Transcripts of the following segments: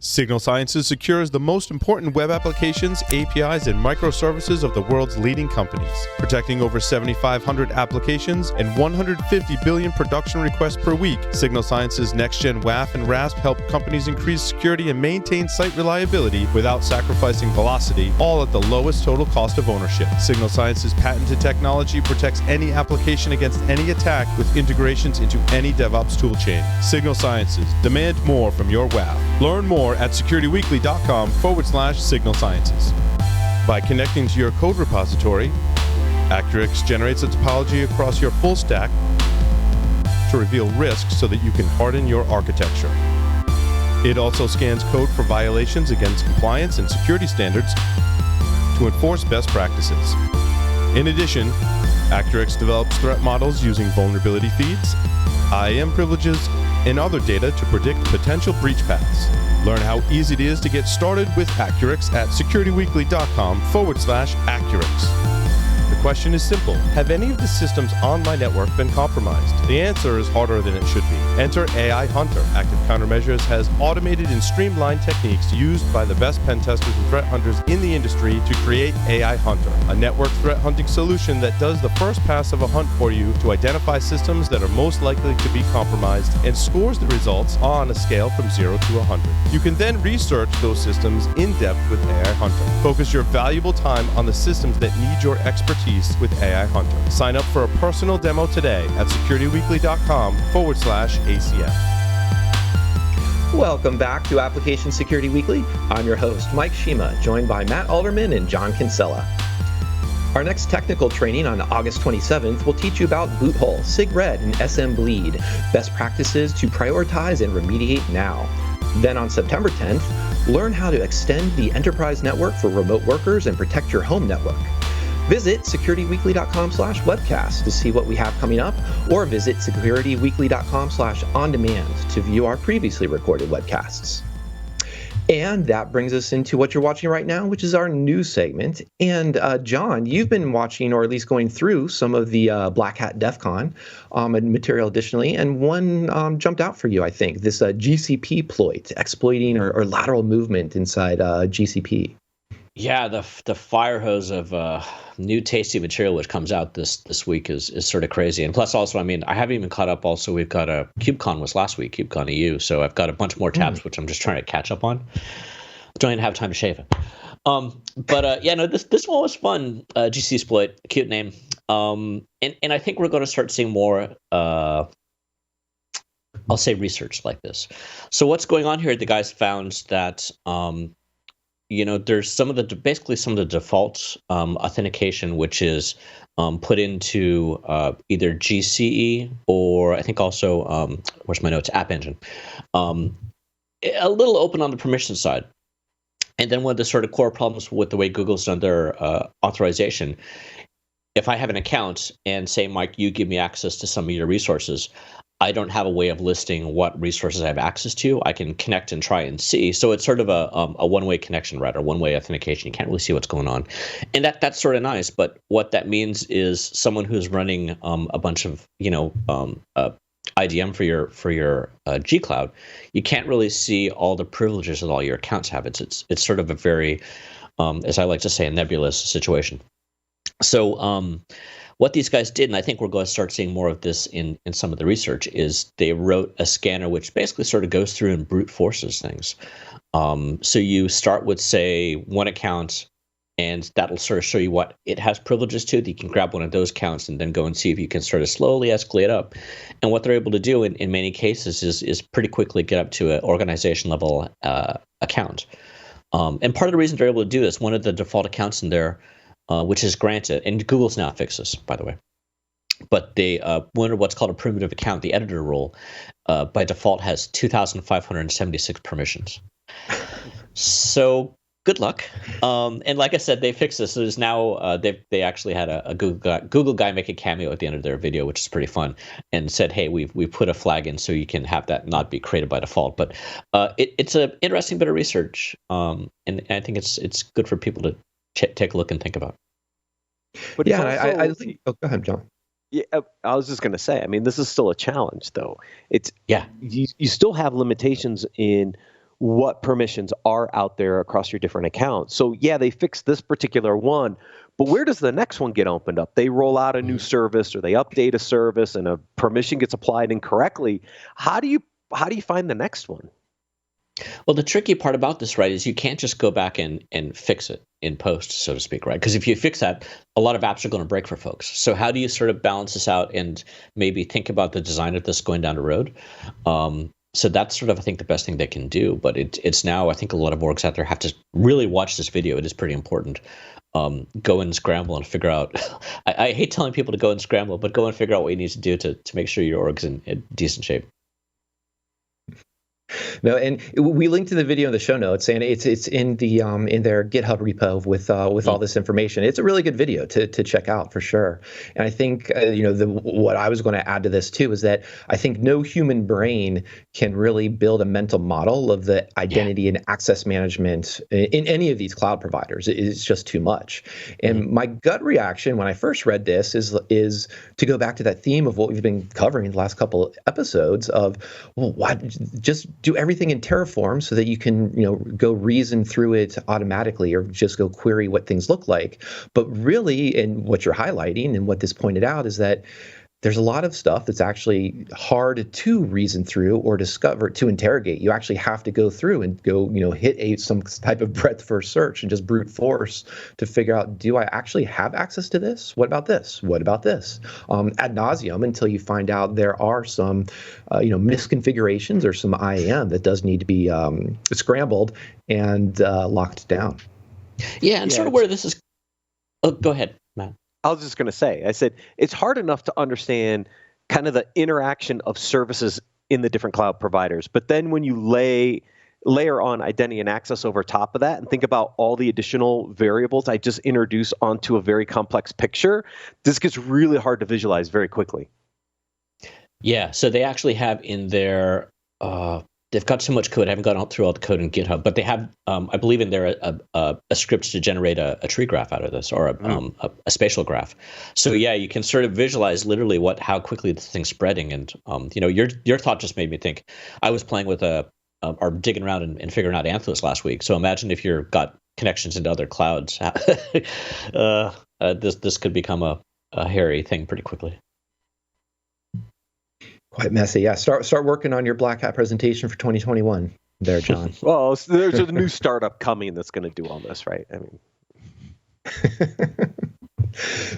Signal Sciences secures the most important web applications, APIs, and microservices of the world's leading companies. Protecting over 7,500 applications and 150 billion production requests per week, Signal Sciences Next-Gen WAF and RASP help companies increase security and maintain site reliability without sacrificing velocity, all at the lowest total cost of ownership. Signal Sciences patented technology protects any application against any attack with integrations into any DevOps toolchain. Signal Sciences, demand more from your WAF. Learn more at securityweekly.com/Signal Sciences. By connecting to your code repository, Accurix generates a topology across your full stack to reveal risks so that you can harden your architecture. It also scans code for violations against compliance and security standards to enforce best practices. In addition, Accurix develops threat models using vulnerability feeds, IAM privileges, and other data to predict potential breach paths. Learn how easy it is to get started with Accurix at securityweekly.com/Accurix. The question is simple. Have any of the systems on my network been compromised? The answer is harder than it should be. Enter AI Hunter. Active Countermeasures has automated and streamlined techniques used by the best pen testers and threat hunters in the industry to create AI Hunter, a network threat hunting solution that does the first pass of a hunt for you to identify systems that are most likely to be compromised and scores the results on a scale from 0 to 100. You can then research those systems in depth with AI Hunter. Focus your valuable time on the systems that need your expertise with AI Hunter. Sign up for a personal demo today at securityweekly.com/ACF. Welcome back to Application Security Weekly. I'm your host, Mike Shima, joined by Matt Alderman and John Kinsella. Our next technical training on August 27th will teach you about Boothole, SIGRED, and SMBleed, best practices to prioritize and remediate now. Then on September 10th, learn how to extend the enterprise network for remote workers and protect your home network. Visit securityweekly.com/webcast to see what we have coming up, or visit securityweekly.com/on-demand to view our previously recorded webcasts. And that brings us into what you're watching right now, which is our news segment. And John, you've been watching, or at least going through, some of the Black Hat DEF CON material additionally, and one jumped out for you, I think, this gcploit, exploiting or lateral movement inside GCP. Yeah, the fire hose of new tasty material which comes out this week is sort of crazy. And plus also, I mean, I haven't even caught up. Also, we've got KubeCon was last week, KubeCon EU. So I've got a bunch more tabs, which I'm just trying to catch up on. Don't even have time to shave it. Yeah, no, this one was fun. gcploit, cute name. And I think we're going to start seeing more, I'll say research like this. So what's going on here? The guys found that, there's some of the default authentication, which is put into either GCE or I think also, where's my notes, App Engine, a little open on the permission side. And then one of the sort of core problems with the way Google's done their authorization, if I have an account and say, Mike, you give me access to some of your resources, I don't have a way of listing what resources I have access to. I can connect and try and see. So it's sort of a one-way connection, right, or one-way authentication. You can't really see what's going on. And that's sort of nice. But what that means is someone who's running a bunch of, IDM for your G Cloud, you can't really see all the privileges that all your accounts have. It's sort of a very, as I like to say, a nebulous situation. So what these guys did, and I think we're going to start seeing more of this in some of the research, is they wrote a scanner which basically sort of goes through and brute forces things. So you start with, say, one account, and that'll sort of show you what it has privileges to. You can grab one of those accounts and then go and see if you can sort of slowly escalate up. And what they're able to do in many cases is pretty quickly get up to an organization level account. And part of the reason they're able to do this, one of the default accounts in there, which is granted, and Google's now fixed this, by the way, but they one of what's called a primitive account, the editor rule, by default has 2,576 permissions. So good luck. And like I said, they fixed this. So there's now they actually had a Google guy make a cameo at the end of their video, which is pretty fun, and said, "Hey, we put a flag in so you can have that not be created by default." But it's an interesting bit of research, and I think it's good for people to take a look and think about. But yeah, I think. Oh, go ahead, John. Yeah, I was just going to say. I mean, this is still a challenge, though. You still have limitations in what permissions are out there across your different accounts. So yeah, they fixed this particular one, but where does the next one get opened up? They roll out a new service or they update a service and a permission gets applied incorrectly. How do you find the next one? Well, the tricky part about this, right, is you can't just go back and fix it in post, so to speak, right? Because if you fix that, a lot of apps are going to break for folks. So how do you sort of balance this out and maybe think about the design of this going down the road? So that's sort of, I think, the best thing they can do. But it's now, I think a lot of orgs out there have to really watch this video. It is pretty important. Go and scramble and figure out. I hate telling people to go and scramble, but go and figure out what you need to do to make sure your org's in decent shape. No, and we linked to the video in the show notes, and it's in the in their GitHub repo with all this information. It's a really good video to check out for sure. And I think what I was going to add to this too is that I think no human brain can really build a mental model of the identity and access management in any of these cloud providers. It's just too much. And my gut reaction when I first read this is to go back to that theme of what we've been covering in the last couple of episodes of, well, why just do everything in Terraform so that you can, go reason through it automatically or just go query what things look like. But really, and what you're highlighting and what this pointed out is that there's a lot of stuff that's actually hard to reason through or discover, to interrogate. You actually have to go through and go, hit some type of breadth first search and just brute force to figure out, do I actually have access to this? What about this? What about this? Ad nauseum until you find out there are some, misconfigurations or some IAM that does need to be scrambled and locked down. Yeah, and sort of where this is. Oh, go ahead, Matt. I was just going to say, I said, it's hard enough to understand kind of the interaction of services in the different cloud providers. But then when you layer on identity and access over top of that and think about all the additional variables I just introduced onto a very complex picture, this gets really hard to visualize very quickly. Yeah, so they actually have in their they've got so much code. I haven't gone through all the code in GitHub, but they have, I believe, in there a script to generate a tree graph out of this, or a spatial graph. So yeah, you can sort of visualize literally how quickly the thing's spreading. And your thought just made me think. I was playing with or digging around and figuring out Anthos last week. So imagine if you've got connections into other clouds, this could become a hairy thing pretty quickly. Quite messy. Yeah, start working on your Black Hat presentation for 2021 there, John. Well, there's a new startup coming that's going to do all this, right? I mean,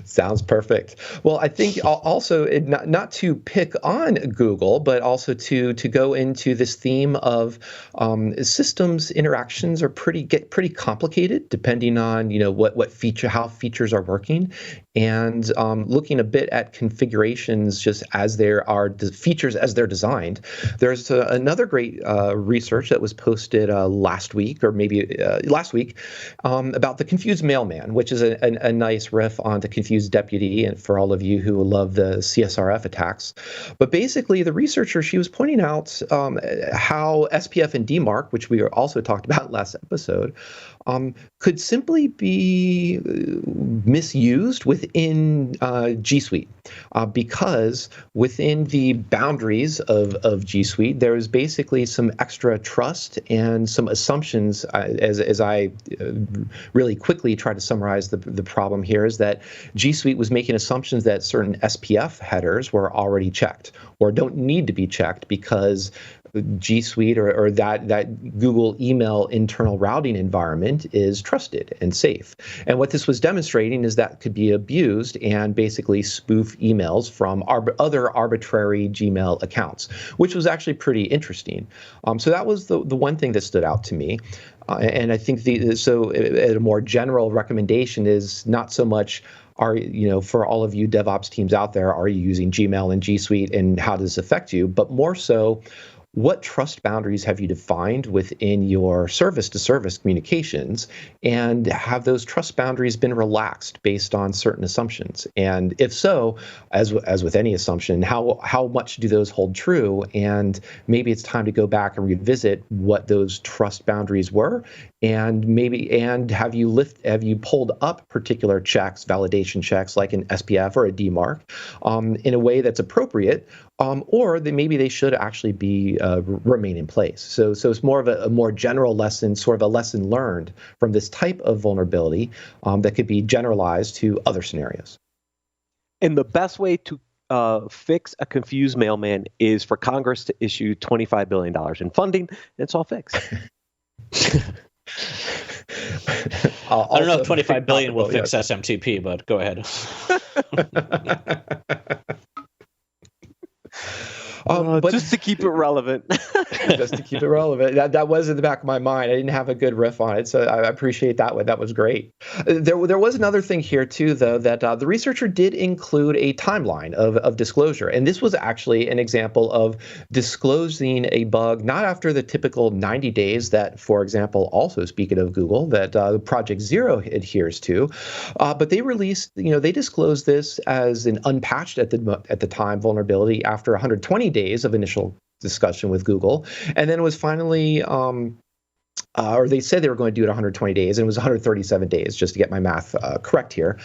sounds perfect. Well, I think also not to pick on Google, but also to go into this theme of systems interactions get pretty complicated depending on how features are working, and looking a bit at configurations just as there are features as they're designed. There's another great research that was posted last week about the Confused Mailman, which is a nice riff on the Confused Deputy, and for all of you who love the CSRF attacks. But basically, the researcher, she was pointing out how SPF and DMARC, which we also talked about last episode, could simply be misused within G Suite, because within the boundaries of G Suite, there is basically some extra trust and some assumptions. As I really quickly try to summarize the problem here, is that G Suite was making assumptions that certain SPF headers were already checked or don't need to be checked because G Suite or that Google email internal routing environment is trusted and safe. And what this was demonstrating is that could be abused and basically spoof emails from other arbitrary Gmail accounts, which was actually pretty interesting. So that was the one thing that stood out to me. And I think a more general recommendation is not so much for all of you DevOps teams out there, are you using Gmail and G Suite and how does this affect you? But more so, what trust boundaries have you defined within your service-to-service communications, and have those trust boundaries been relaxed based on certain assumptions? And if so, as with any assumption, how much do those hold true? And maybe it's time to go back and revisit what those trust boundaries were, and have you pulled up particular checks, validation checks like an SPF or a DMARC, in a way that's appropriate, or maybe they should actually be remain in place. So it's more of a more general lesson, sort of a lesson learned from this type of vulnerability that could be generalized to other scenarios. And the best way to fix a confused mailman is for Congress to issue $25 billion in funding, and it's all fixed. I don't know if 25 billion will fix SMTP, but go ahead. But just to keep it relevant. Just to keep it relevant. That was in the back of my mind. I didn't have a good riff on it, so I appreciate that one. That was great. There was another thing here, too, though, that the researcher did include a timeline of disclosure. And this was actually an example of disclosing a bug, not after the typical 90 days that, for example, also speaking of Google, that Project Zero adheres to. But they released, they disclosed this as an unpatched at the time vulnerability after 120 days of initial discussion with Google, and then it was finally, or they said they were going to do it 120 days, and it was 137 days, just to get my math correct here.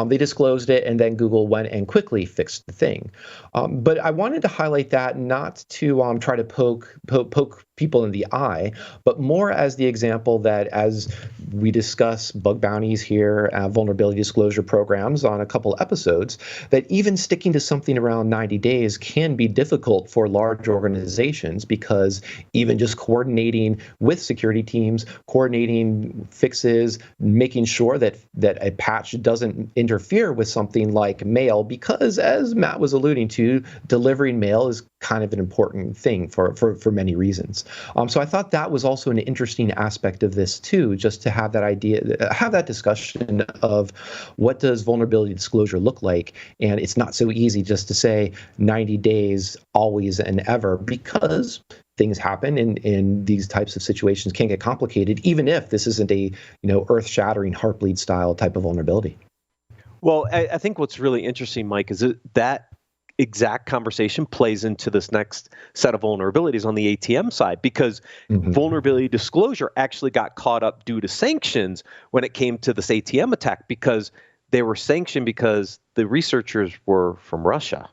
They disclosed it, and then Google went and quickly fixed the thing. But I wanted to highlight that not to try to poke people in the eye, but more as the example that as we discuss bug bounties here, vulnerability disclosure programs on a couple episodes, that even sticking to something around 90 days can be difficult for large organizations, because even just coordinating with security teams, coordinating fixes, making sure that a patch doesn't interfere with something like mail, because as Matt was alluding to, delivering mail is kind of an important thing for many reasons. So I thought that was also an interesting aspect of this too, just to have that idea, have that discussion of what does vulnerability disclosure look like. And it's not so easy just to say 90 days always and ever, because things happen in these types of situations can get complicated, even if this isn't a earth-shattering Heartbleed style type of vulnerability. Well, I think what's really interesting, Mike, is that exact conversation plays into this next set of vulnerabilities on the ATM side, because vulnerability disclosure actually got caught up due to sanctions when it came to this ATM attack, because they were sanctioned because the researchers were from Russia.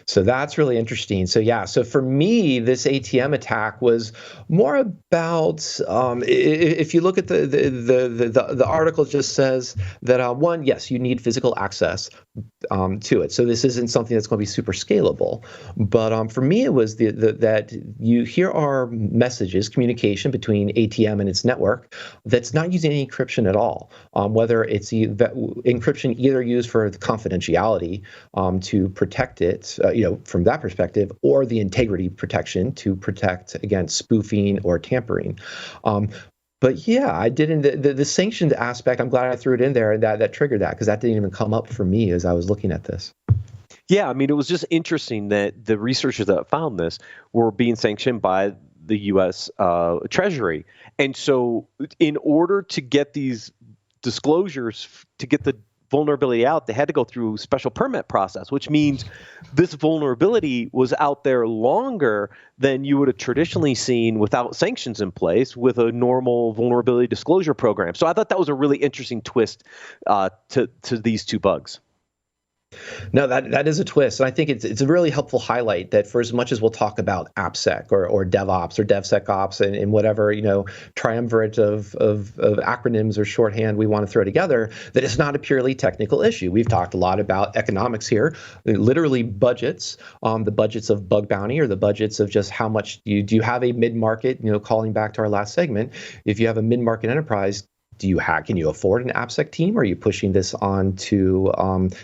So that's really interesting. So for me, this ATM attack was more about, if you look at the article, just says that one, yes, you need physical access to it. So this isn't something that's going to be super scalable. But for me, it was that here are messages, communication between ATM and its network that's not using any encryption at all. Whether it's encryption either used for the confidentiality to protect it, from that perspective, or the integrity protection to protect against spoofing or tampering. But yeah, I didn't. The sanctioned aspect, I'm glad I threw it in there, and that triggered that, because that didn't even come up for me as I was looking at this. Yeah, I mean, it was just interesting that the researchers that found this were being sanctioned by the U.S. Treasury, and so in order to get these disclosures, to get the vulnerability out, they had to go through special permit process, which means this vulnerability was out there longer than you would have traditionally seen without sanctions in place with a normal vulnerability disclosure program. So I thought that was a really interesting twist to these two bugs. No, that is a twist. And I think it's a really helpful highlight that for as much as we'll talk about AppSec or DevOps or DevSecOps and whatever, triumvirate of acronyms or shorthand we want to throw together, that it's not a purely technical issue. We've talked a lot about economics here, literally budgets, the budgets of bug bounty, or the budgets of just how much do you have a mid-market, calling back to our last segment, if you have a mid-market enterprise, can you afford an AppSec team, or are you pushing this on to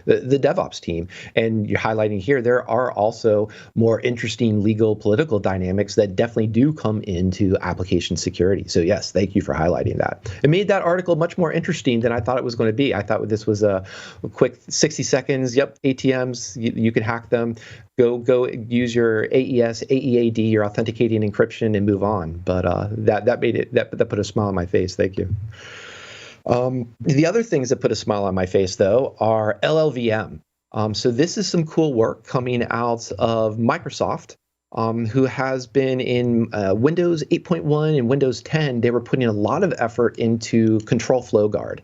the DevOps team? And you're highlighting here, there are also more interesting legal political dynamics that definitely do come into application security. So yes, thank you for highlighting that. It made that article much more interesting than I thought it was going to be. I thought this was a quick 60 seconds. Yep, ATMs, you can hack them. Go use your AES, AEAD, your authenticating encryption, and move on. But that made it, that put a smile on my face. Thank you. The other things that put a smile on my face, though, are LLVM. So this is some cool work coming out of Microsoft. who has been in Windows 8.1 and Windows 10. They were putting a lot of effort into Control Flow Guard,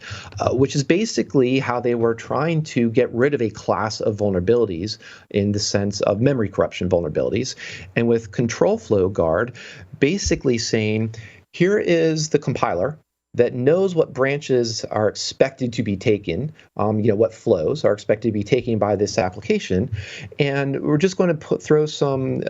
which is basically how they were trying to get rid of a class of vulnerabilities in the sense of memory corruption vulnerabilities. And with Control Flow Guard, basically saying, here is the compiler that knows what branches are expected to be taken, what flows are expected to be taken by this application. And we're just going to throw some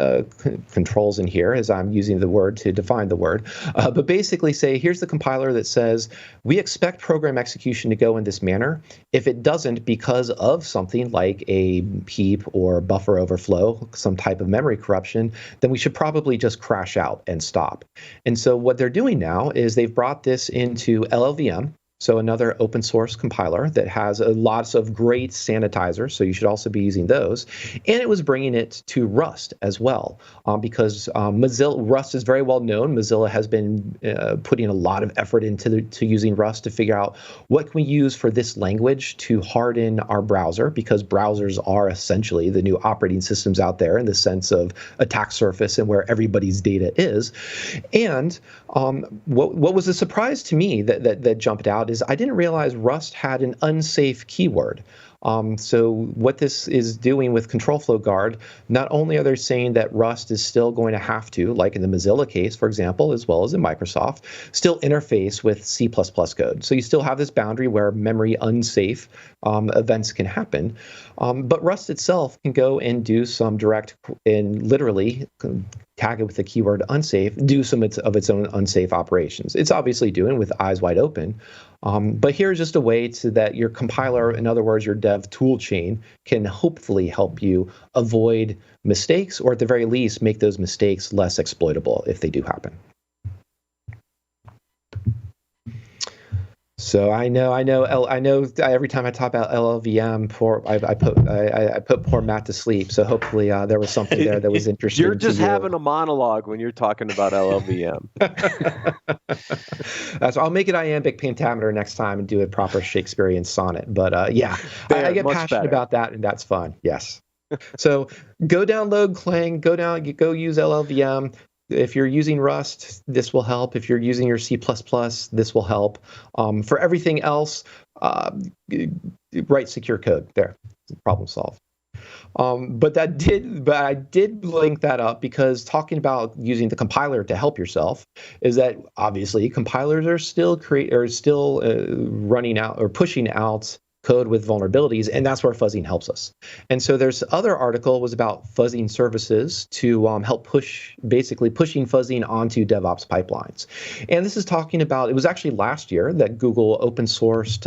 controls in here, as I'm using the word to define the word, but basically say, here's the compiler that says, we expect program execution to go in this manner. If it doesn't, because of something like a heap or buffer overflow, some type of memory corruption, then we should probably just crash out and stop. And so what they're doing now is they've brought this into LLVM, so another open source compiler that has lots of great sanitizers, so you should also be using those. And it was bringing it to Rust as well, because Rust is very well known. Mozilla has been putting a lot of effort into using Rust to figure out what can we use for this language to harden our browser, because browsers are essentially the new operating systems out there in the sense of attack surface and where everybody's data is. And what was a surprise to me that jumped out is I didn't realize Rust had an unsafe keyword. So what this is doing with Control Flow Guard, not only are they saying that Rust is still going to have to, like in the Mozilla case, for example, as well as in Microsoft, still interface with C++ code. So you still have this boundary where memory unsafe events can happen. But Rust itself can go and do some direct and literally tag it with the keyword unsafe, do some of its own unsafe operations. It's obviously doing with eyes wide open. But here's just a way to that your compiler, in other words, your dev tool chain, can hopefully help you avoid mistakes, or at the very least, make those mistakes less exploitable if they do happen. So I know. Every time I talk about LLVM, I put poor Matt to sleep. So hopefully there was something there that was interesting. You're just having a monologue when you're talking about LLVM. So I'll make it iambic pentameter next time and do a proper Shakespearean sonnet. But yeah, I get passionate about that, and that's fun. Yes. So go download Clang. Go use LLVM. If you're using Rust, this will help. If you're using your C++, this will help. For everything else, write secure code. There, problem solved. But I did link that up because talking about using the compiler to help yourself is that obviously compilers are still running out or pushing out code with vulnerabilities, and that's where fuzzing helps us. And so there's other article was about fuzzing services to help basically pushing fuzzing onto DevOps pipelines. And this is talking about, it was actually last year that Google open sourced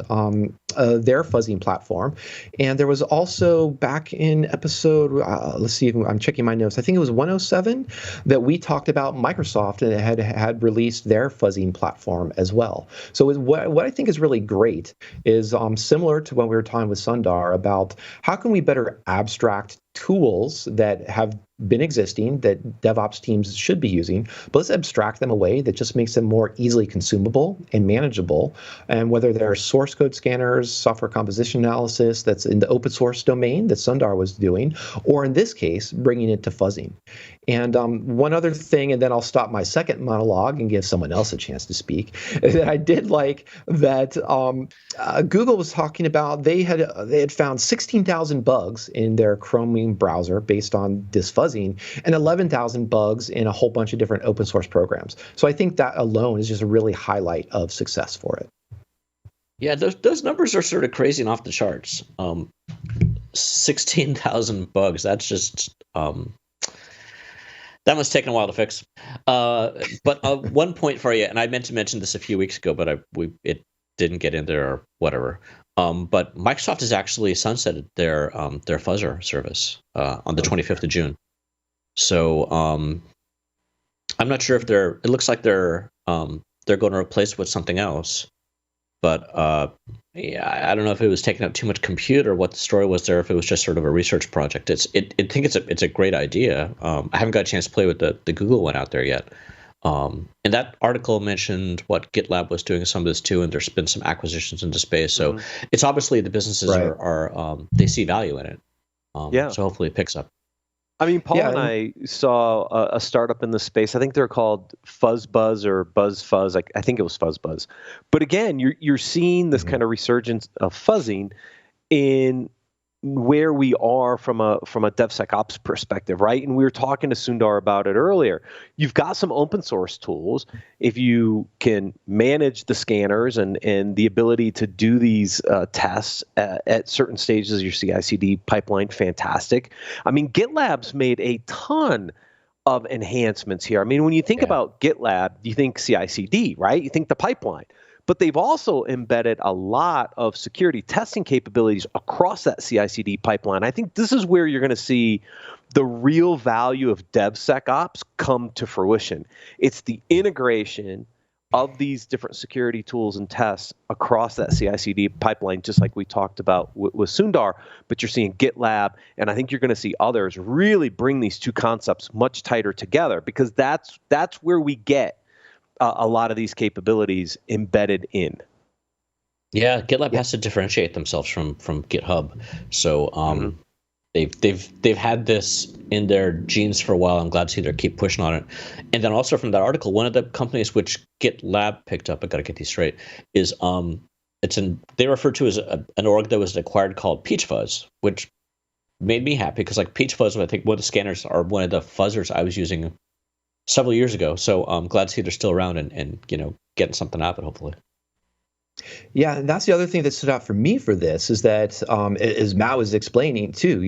their fuzzing platform. And there was also back in episode, let's see, I'm checking my notes, I think it was 107, that we talked about Microsoft and had released their fuzzing platform as well. So what I think is really great is similar to when we were talking with Sundar about how can we better abstract tools that have been existing that DevOps teams should be using, but let's abstract them away that just makes them more easily consumable and manageable. And whether they're source code scanners, software composition analysis that's in the open source domain that Sundar was doing, or in this case, bringing it to fuzzing. And one other thing, and then I'll stop my second monologue and give someone else a chance to speak, is that I did like that Google was talking about they had found 16,000 bugs in their Chromium browser based on this fuzzing, and 11,000 bugs in a whole bunch of different open source programs. So I think that alone is just a really highlight of success for it. Yeah, those numbers are sort of crazy and off the charts. 16,000 bugs. That's just that must take a while to fix. But one point for you, and I meant to mention this a few weeks ago, but it didn't get in there or whatever. But Microsoft has actually sunsetted their fuzzer service on the 25th of June. So I'm not sure if it looks like they're going to replace it with something else. But yeah, I don't know if it was taking up too much compute or what the story was there. If it was just sort of a research project, I think it's a great idea. I haven't got a chance to play with the Google one out there yet. And that article mentioned what GitLab was doing some of this too, and there's been some acquisitions into space. So it's obviously the businesses are they see value in it. So hopefully it picks up. I mean, Paul Yeah, and I saw a startup in the space. I think they're called FuzzBuzz or BuzzFuzz. I think it was FuzzBuzz. But again, you're seeing this kind of resurgence of fuzzing in where we are from a DevSecOps perspective, right? And we were talking to Sundar about it earlier. You've got some open source tools. If you can manage the scanners and the ability to do these tests at certain stages of your CI/CD pipeline, fantastic. I mean, GitLab's made a ton of enhancements here. I mean, when you think about GitLab, you think CI/CD, right? You think the pipeline. But they've also embedded a lot of security testing capabilities across that CI/CD pipeline. I think this is where you're going to see the real value of DevSecOps come to fruition. It's the integration of these different security tools and tests across that CI/CD pipeline, just like we talked about with Sundar. But you're seeing GitLab, and I think you're going to see others really bring these two concepts much tighter together, because that's where we get a lot of these capabilities embedded in. Yeah, GitLab has to differentiate themselves from GitHub. So they've had this in their genes for a while. I'm glad to see they keep pushing on it. And then also from that article, one of the companies which GitLab picked up, I got to get these straight, is they refer to as an org that was acquired called Peachfuzz, which made me happy because like Peachfuzz, I think one of the scanners are one of the fuzzers I was using several years ago. So I'm glad to see they're still around and getting something out of it, hopefully. Yeah, and that's the other thing that stood out for me for this is that, as Matt was explaining too,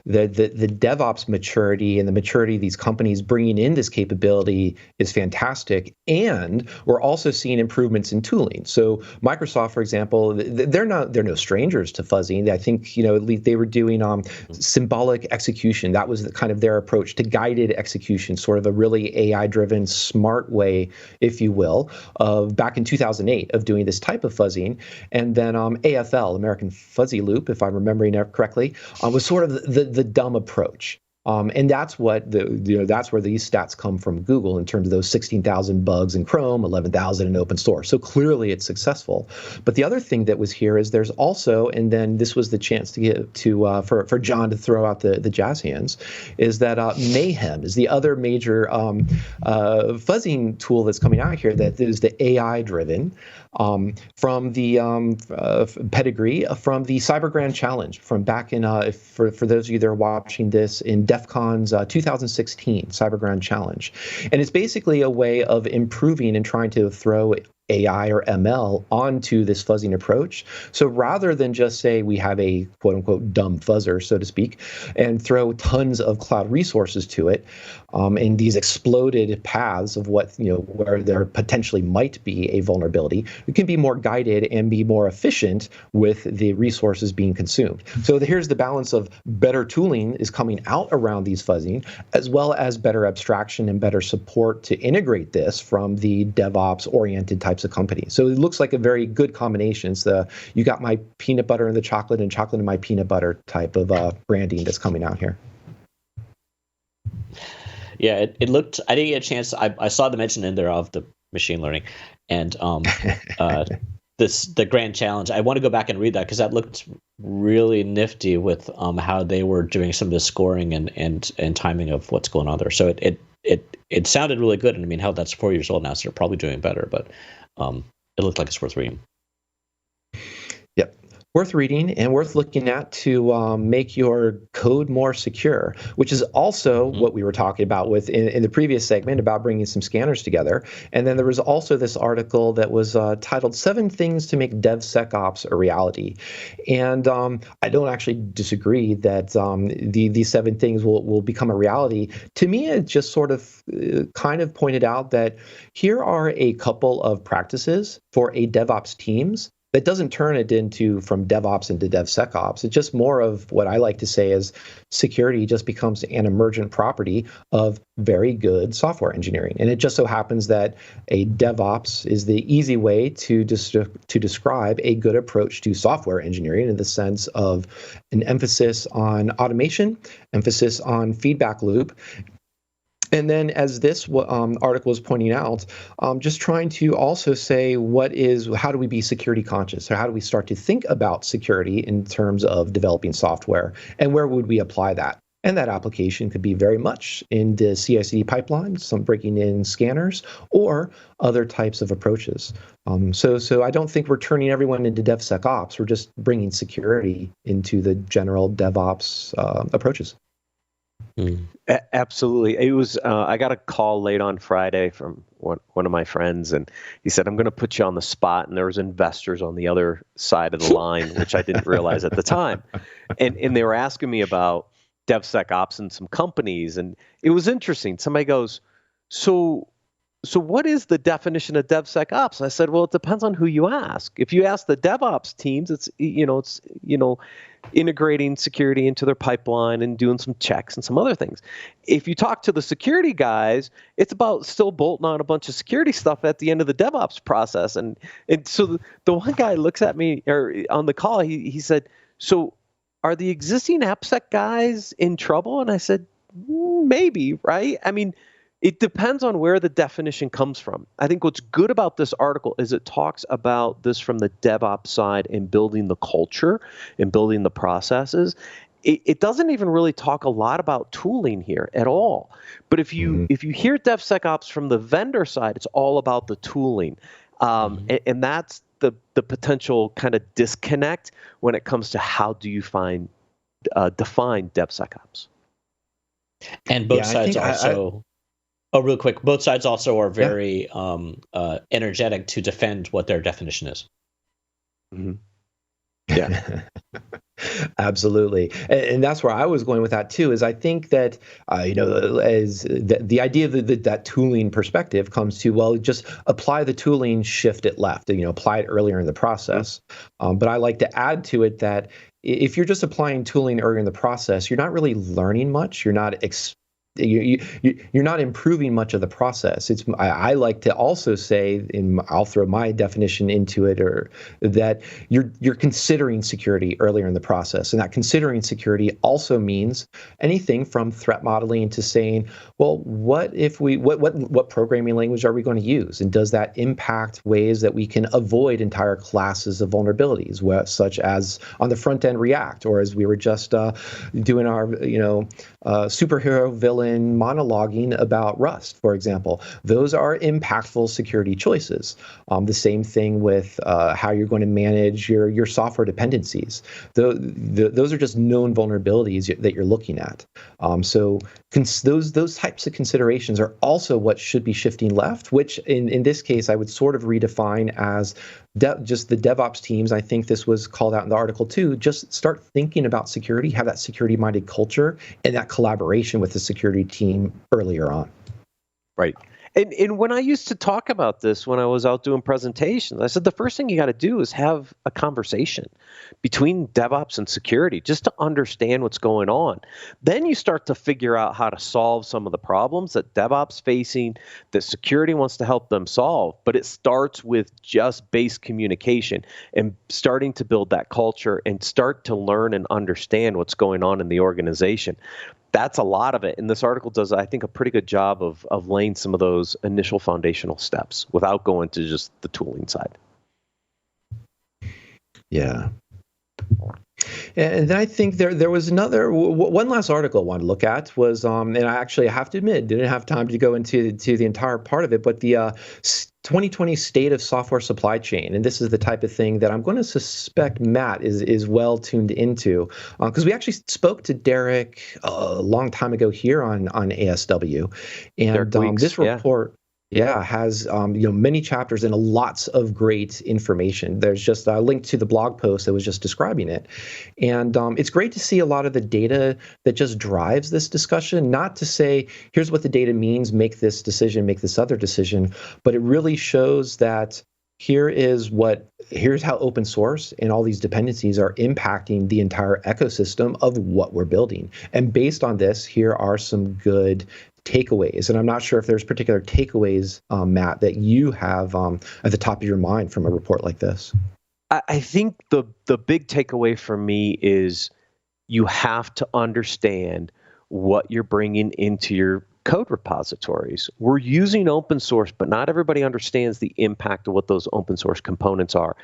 the DevOps maturity and the maturity of these companies bringing in this capability is fantastic, and we're also seeing improvements in tooling. So Microsoft, for example, they're no strangers to fuzzing. I think at least they were doing symbolic execution. That was kind of their approach to guided execution, sort of a really AI-driven, smart way, if you will, of back in 2008 of doing this type of fuzzing. And then AFL, American Fuzzy Loop, if I'm remembering correctly, was sort of the dumb approach. And that's what that's where these stats come from Google in terms of those 16,000 bugs in Chrome, 11,000 in open source. So clearly it's successful. But the other thing that was here is there's also, and then this was the chance to get to for John to throw out the jazz hands, is that Mayhem is the other major fuzzing tool that's coming out here that is the AI driven. From the pedigree from the Cyber Grand Challenge from back in, for those of you that are watching this, in DEF CON's 2016 Cyber Grand Challenge. And it's basically a way of improving and trying to throw AI or ML onto this fuzzing approach. So rather than just say we have a quote unquote dumb fuzzer, so to speak, and throw tons of cloud resources to it, in these exploded paths of what, where there potentially might be a vulnerability, it can be more guided and be more efficient with the resources being consumed. So here's the balance of better tooling is coming out around these fuzzing, as well as better abstraction and better support to integrate this from the DevOps oriented types of companies. So it looks like a very good combination. So you got my peanut butter and the chocolate and chocolate and my peanut butter type of branding that's coming out here. Yeah, it looked, I didn't get a chance. I saw the mention in there of the machine learning and the grand challenge. I want to go back and read that because that looked really nifty with how they were doing some of the scoring and timing of what's going on there. So it sounded really good. And I mean, hell, that's 4 years old now, so they're probably doing better, but it looked like it's worth reading. Yep. Worth reading and worth looking at to make your code more secure, which is also what we were talking about with in the previous segment about bringing some scanners together. And then there was also this article that was titled 7 Things to Make DevSecOps a Reality. And I don't actually disagree that these 7 things will become a reality. To me, it just sort of kind of pointed out that here are a couple of practices for a DevOps teams that doesn't turn it into from DevOps into DevSecOps. It's just more of what I like to say is security just becomes an emergent property of very good software engineering. And it just so happens that a DevOps is the easy way to describe a good approach to software engineering in the sense of an emphasis on automation, emphasis on feedback loop. And then, as this article is pointing out, just trying to also say how do we be security conscious, or how do we start to think about security in terms of developing software, and where would we apply that? And that application could be very much in the CI/CD pipeline, some breaking in scanners, or other types of approaches. So I don't think we're turning everyone into DevSecOps. We're just bringing security into the general DevOps approaches. Absolutely. It was. I got a call late on Friday from one of my friends, and he said, "I'm going to put you on the spot." And there was investors on the other side of the line, which I didn't realize at the time, and they were asking me about DevSecOps and some companies, and it was interesting. Somebody goes, So what is the definition of DevSecOps? I said, well, it depends on who you ask. If you ask the DevOps teams, it's integrating security into their pipeline and doing some checks and some other things. If you talk to the security guys, it's about still bolting on a bunch of security stuff at the end of the DevOps process. And so the one guy looks at me on the call, he said, so are the existing AppSec guys in trouble? And I said, maybe, right? I mean, it depends on where the definition comes from. I think what's good about this article is it talks about this from the DevOps side and building the culture and building the processes. It doesn't even really talk a lot about tooling here at all. But if you hear DevSecOps from the vendor side, it's all about the tooling. And that's the potential kind of disconnect when it comes to how do you define DevSecOps. And both sides also... Oh, real quick. Both sides also are very energetic to defend what their definition is. Mm-hmm. Yeah, absolutely. And that's where I was going with that too, is I think that, as the idea of that tooling perspective comes to, well, just apply the tooling, shift it left, apply it earlier in the process. But I like to add to it that if you're just applying tooling earlier in the process, you're not really learning much. You're not you're not improving much of the process. I like to also say, I'll throw my definition into it, or that you're considering security earlier in the process, and that considering security also means anything from threat modeling to saying, well, what programming language are we going to use, and does that impact ways that we can avoid entire classes of vulnerabilities, such as on the front end React, or as we were just doing our superhero villain monologuing about Rust, for example. Those are impactful security choices. The same thing with how you're going to manage your software dependencies. Those are just known vulnerabilities that you're looking at. So those types of considerations are also what should be shifting left, which in this case I would sort of redefine as just the DevOps teams. I think this was called out in the article too. Just start thinking about security, have that security-minded culture, and that collaboration with the security team earlier on. Right. And when I used to talk about this when I was out doing presentations, I said the first thing you got to do is have a conversation between DevOps and security just to understand what's going on. Then you start to figure out how to solve some of the problems that DevOps facing, that security wants to help them solve. But it starts with just base communication and starting to build that culture and start to learn and understand what's going on in the organization. That's a lot of it. And this article does, I think, a pretty good job of laying some of those initial foundational steps without going to just the tooling side. Yeah. And then I think there was one last article I wanted to look at was, and I actually have to admit, didn't have time to go into the entire part of it, but the 2020 State of Software Supply Chain. And this is the type of thing that I'm going to suspect Matt is well tuned into, because we actually spoke to Derek a long time ago here on ASW. And this report... has many chapters and lots of great information. There's just a link to the blog post that was just describing it. And it's great to see a lot of the data that just drives this discussion, not to say, here's what the data means, make this decision, make this other decision, but it really shows that here's how open source and all these dependencies are impacting the entire ecosystem of what we're building. And based on this, here are some good takeaways. And I'm not sure if there's particular takeaways, Matt, that you have at the top of your mind from a report like this. I think the big takeaway for me is you have to understand what you're bringing into your code repositories. We're using open source, but not everybody understands the impact of what those open source components are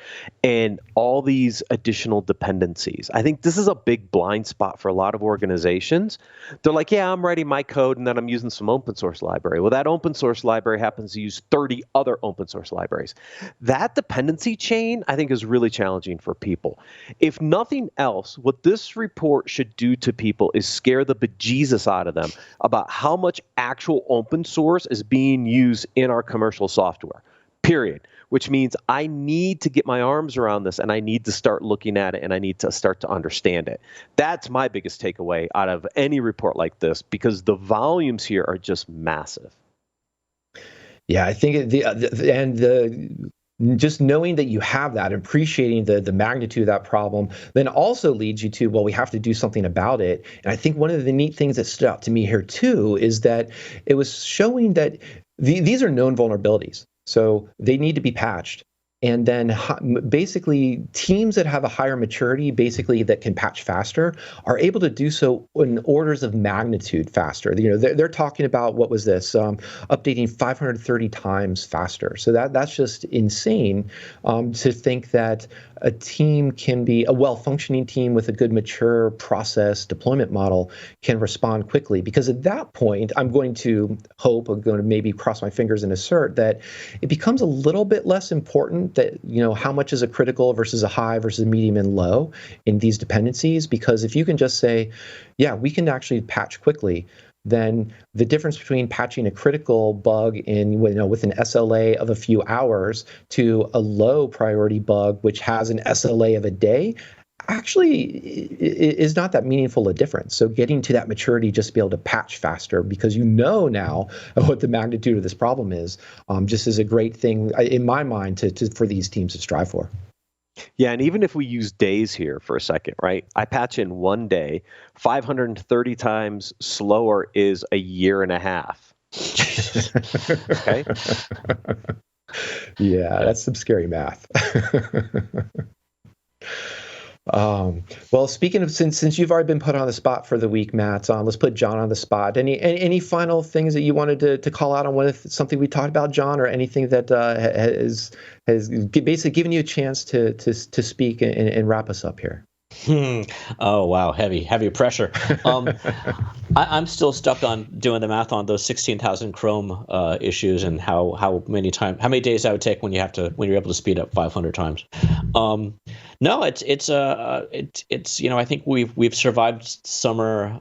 and all these additional dependencies. I think this is a big blind spot for a lot of organizations. They're like, yeah, I'm writing my code and then I'm using some open source library. Well, that open source library happens to use 30 other open source libraries. That dependency chain, I think, is really challenging for people. If nothing else, what this report should do to people is scare the bejesus out of them about how much actual open source is being used in our commercial software, period. Which means I need to get my arms around this and I need to start looking at it and I need to start to understand it. That's my biggest takeaway out of any report like this, because the volumes here are just massive. Yeah, I think just knowing that you have that, appreciating the magnitude of that problem, then also leads you to, well, we have to do something about it. And I think one of the neat things that stood out to me here too is that it was showing that these are known vulnerabilities. So they need to be patched. And then basically teams that have a higher maturity, basically that can patch faster, are able to do so in orders of magnitude faster. You know, they're talking about, what was this, updating 530 times faster. So that's just insane to think that a team can be, a well-functioning team with a good mature process deployment model can respond quickly. Because at that point, I'm going to maybe cross my fingers and assert that it becomes a little bit less important that, you know, how much is a critical versus a high versus medium and low in these dependencies. Because if you can just say, yeah, we can actually patch quickly, then the difference between patching a critical bug with an SLA of a few hours to a low priority bug, which has an SLA of a day, actually is not that meaningful a difference. So getting to that maturity, just to be able to patch faster because you know now what the magnitude of this problem is, just is a great thing in my mind for these teams to strive for. Yeah, and even if we use days here for a second, right? I patch in one day, 530 times slower is a year and a half. Okay? Yeah, that's some scary math. Well, speaking of, since you've already been put on the spot for the week, Matt, let's put John on the spot. Any final things that you wanted to call out on something we talked about, John, or anything that has basically given you a chance to speak and wrap us up here? Oh, wow. Heavy pressure. I'm still stuck on doing the math on those 16,000 Chrome issues and how many days that would take when you're able to speed up 500 times. No, it's I think we've survived summer,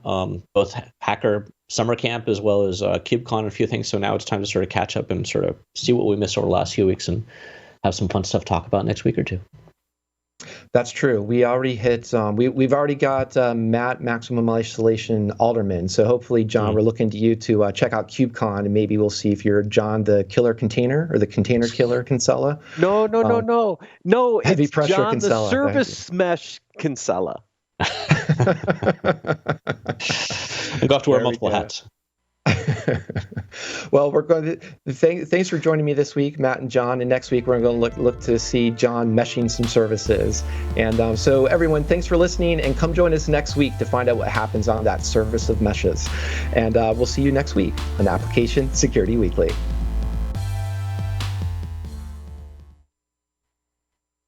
both hacker summer camp as well as KubeCon and a few things. So now it's time to sort of catch up and sort of see what we missed over the last few weeks and have some fun stuff to talk about next week or two. That's true. We already hit. We've already got Matt, Maximum Isolation Alderman. So hopefully, John, we're looking to you to check out KubeCon, and maybe we'll see if you're John, the killer container or the container killer Kinsella. No. Heavy it's pressure John, Kinsella. The service mesh Kinsella. I go have to wear multiple hats. Well, we're going to thanks for joining me this week, Matt and John. And next week, we're going to look to see John meshing some services. And so everyone, thanks for listening, and come join us next week to find out what happens on that service of meshes. And we'll see you next week on Application Security Weekly.